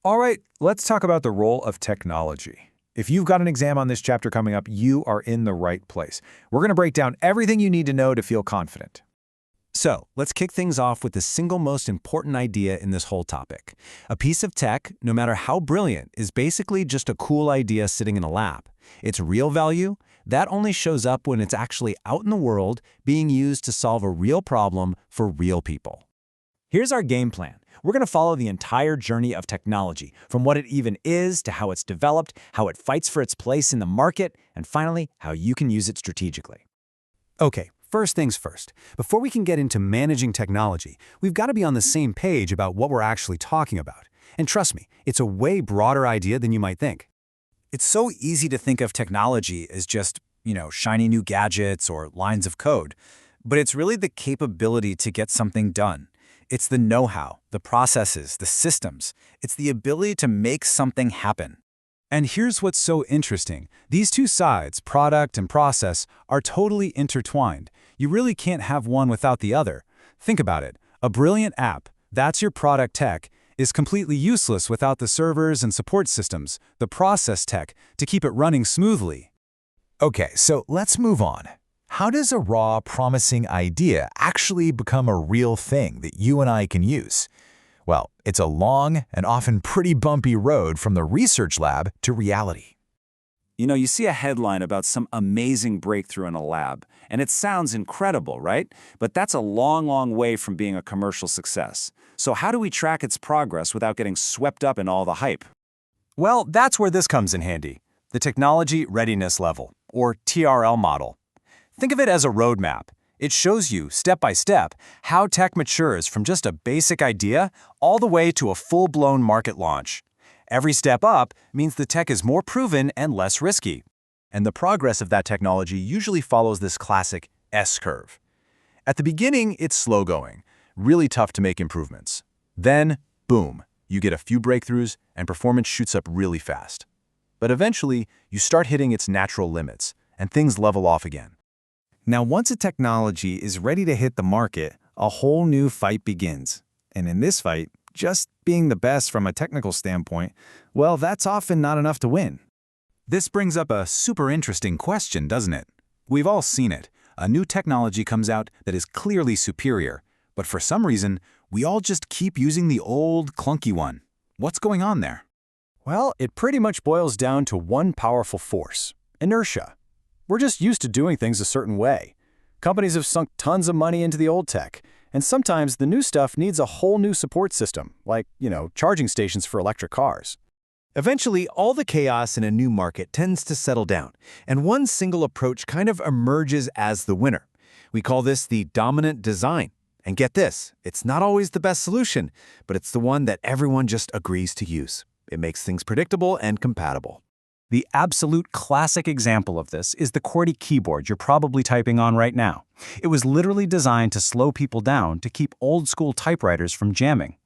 All right, let's talk about the role of technology. If you've got an exam on this chapter coming up, you are in the right place. We're going to break down everything you need to know to feel confident. So, let's kick things off with the single most important idea in this whole topic. A piece of tech, no matter how brilliant, is basically just a cool idea sitting in a lab. Its real value? That only shows up when it's actually out in the world, being used to solve a real problem for real people. Here's our game plan. We're going to follow the entire journey of technology, from what it even is to how it's developed, how it fights for its place in the market, and finally, how you can use it strategically. Okay, first things first. Before we can get into managing technology, we've got to be on the same page about what we're actually talking about. And trust me, it's a way broader idea than you might think. It's so easy to think of technology as just, shiny new gadgets or lines of code, but it's really the capability to get something done. It's the know-how, the processes, the systems. It's the ability to make something happen. And here's what's so interesting. These two sides, product and process, are totally intertwined. You really can't have one without the other. Think about it. A brilliant app, that's your product tech, is completely useless without the servers and support systems, the process tech, to keep it running smoothly. Okay, so let's move on. How does a raw, promising idea actually become a real thing that you and I can use? Well, it's a long and often pretty bumpy road from the research lab to reality. You see a headline about some amazing breakthrough in a lab, and it sounds incredible, right? But that's a long, long way from being a commercial success. So how do we track its progress without getting swept up in all the hype? Well, that's where this comes in handy. The Technology Readiness Level, or TRL model. Think of it as a roadmap. It shows you, step by step, how tech matures from just a basic idea all the way to a full-blown market launch. Every step up means the tech is more proven and less risky. And the progress of that technology usually follows this classic S-curve. At the beginning, it's slow-going, really tough to make improvements. Then, boom, you get a few breakthroughs and performance shoots up really fast. But eventually, you start hitting its natural limits, and things level off again. Now, once a technology is ready to hit the market, a whole new fight begins. And in this fight, just being the best from a technical standpoint, well, that's often not enough to win. This brings up a super interesting question, doesn't it? We've all seen it. A new technology comes out that is clearly superior, but for some reason, we all just keep using the old, clunky one. What's going on there? Well, it pretty much boils down to one powerful force: inertia. We're just used to doing things a certain way. Companies have sunk tons of money into the old tech, and sometimes the new stuff needs a whole new support system, like, charging stations for electric cars. Eventually, all the chaos in a new market tends to settle down, and one single approach kind of emerges as the winner. We call this the dominant design. And get this, it's not always the best solution, but it's the one that everyone just agrees to use. It makes things predictable and compatible. The absolute classic example of this is the QWERTY keyboard you're probably typing on right now. It was literally designed to slow people down to keep old-school typewriters from jamming.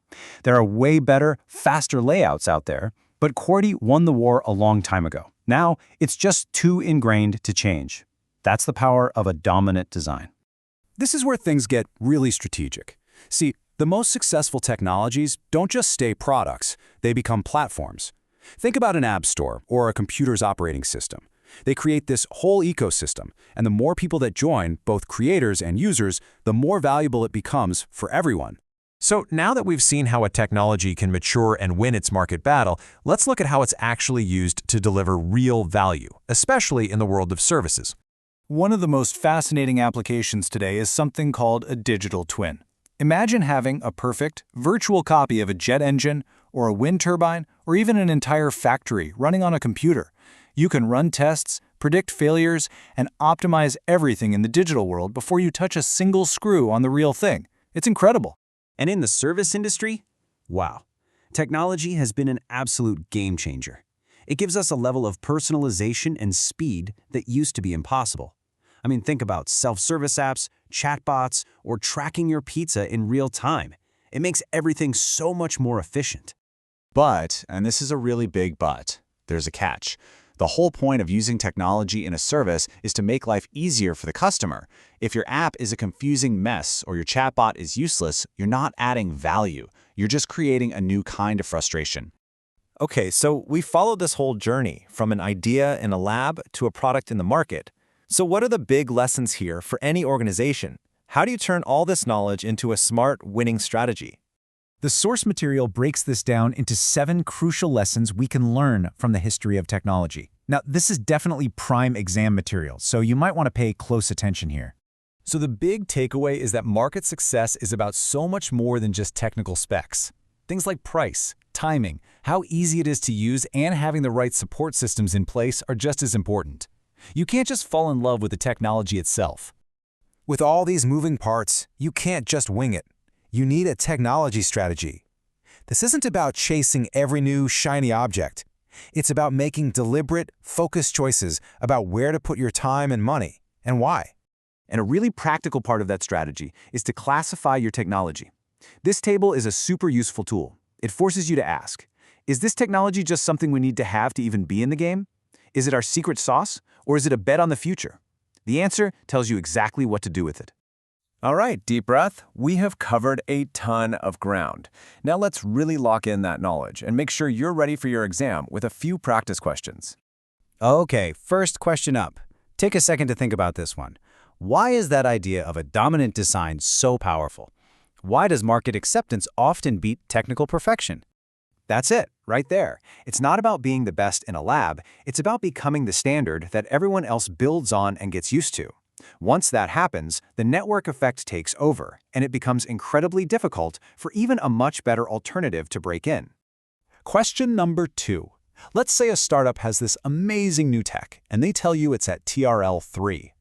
There are way better, faster layouts out there, but QWERTY won the war a long time ago. Now, it's just too ingrained to change. That's the power of a dominant design. This is where things get really strategic. See, the most successful technologies don't just stay products, they become platforms. Think about an app store or a computer's operating system. They create this whole ecosystem, and the more people that join, both creators and users, the more valuable it becomes for everyone. So now that we've seen how a technology can mature and win its market battle, let's look at how it's actually used to deliver real value, especially in the world of services. One of the most fascinating applications today is something called a digital twin. Imagine having a perfect, virtual copy of a jet engine, or a wind turbine, or even an entire factory running on a computer. You can run tests, predict failures, and optimize everything in the digital world before you touch a single screw on the real thing. It's incredible. And in the service industry? Wow. Technology has been an absolute game changer. It gives us a level of personalization and speed that used to be impossible. I mean, think about self-service apps, chatbots, or tracking your pizza in real time. It makes everything so much more efficient. But, and this is a really big but, there's a catch. The whole point of using technology in a service is to make life easier for the customer. If your app is a confusing mess or your chatbot is useless, you're not adding value. You're just creating a new kind of frustration. Okay, so we followed this whole journey from an idea in a lab to a product in the market. So what are the big lessons here for any organization? How do you turn all this knowledge into a smart, winning strategy? The source material breaks this down into 7 crucial lessons we can learn from the history of technology. Now, this is definitely prime exam material, so you might want to pay close attention here. So the big takeaway is that market success is about so much more than just technical specs. Things like price, timing, how easy it is to use, and having the right support systems in place are just as important. You can't just fall in love with the technology itself. With all these moving parts, you can't just wing it. You need a technology strategy. This isn't about chasing every new, shiny object. It's about making deliberate, focused choices about where to put your time and money, and why. And a really practical part of that strategy is to classify your technology. This table is a super useful tool. It forces you to ask, is this technology just something we need to have to even be in the game? Is it our secret sauce, or is it a bet on the future? The answer tells you exactly what to do with it. All right, deep breath. We have covered a ton of ground. Now let's really lock in that knowledge and make sure you're ready for your exam with a few practice questions. Okay, first question up. Take a second to think about this one. Why is that idea of a dominant design so powerful? Why does market acceptance often beat technical perfection? That's it, right there. It's not about being the best in a lab, it's about becoming the standard that everyone else builds on and gets used to. Once that happens, the network effect takes over, and it becomes incredibly difficult for even a much better alternative to break in. Question number 2. Let's say a startup has this amazing new tech, and they tell you it's at TRL 3.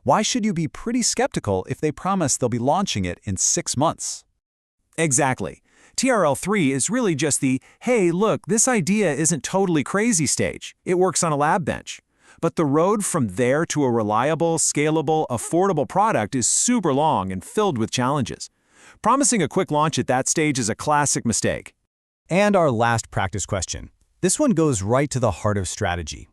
Why should you be pretty skeptical if they promise they'll be launching it in 6 months? Exactly. TRL 3 is really just the, hey, look, this idea isn't totally crazy stage. It works on a lab bench. But the road from there to a reliable, scalable, affordable product is super long and filled with challenges. Promising a quick launch at that stage is a classic mistake. And our last practice question. This one goes right to the heart of strategy.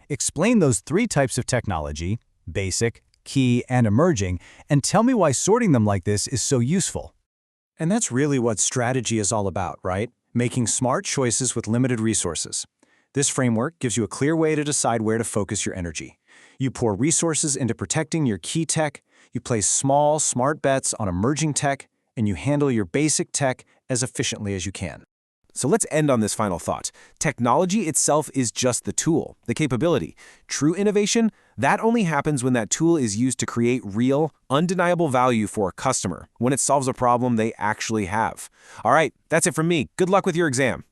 Explain those 3 types of technology, basic, key, and emerging, and tell me why sorting them like this is so useful. And that's really what strategy is all about, right? Making smart choices with limited resources. This framework gives you a clear way to decide where to focus your energy. You pour resources into protecting your key tech, you place small, smart bets on emerging tech, and you handle your basic tech as efficiently as you can. So let's end on this final thought. Technology itself is just the tool, the capability. True innovation, that only happens when that tool is used to create real, undeniable value for a customer, when it solves a problem they actually have. All right, that's it from me. Good luck with your exam.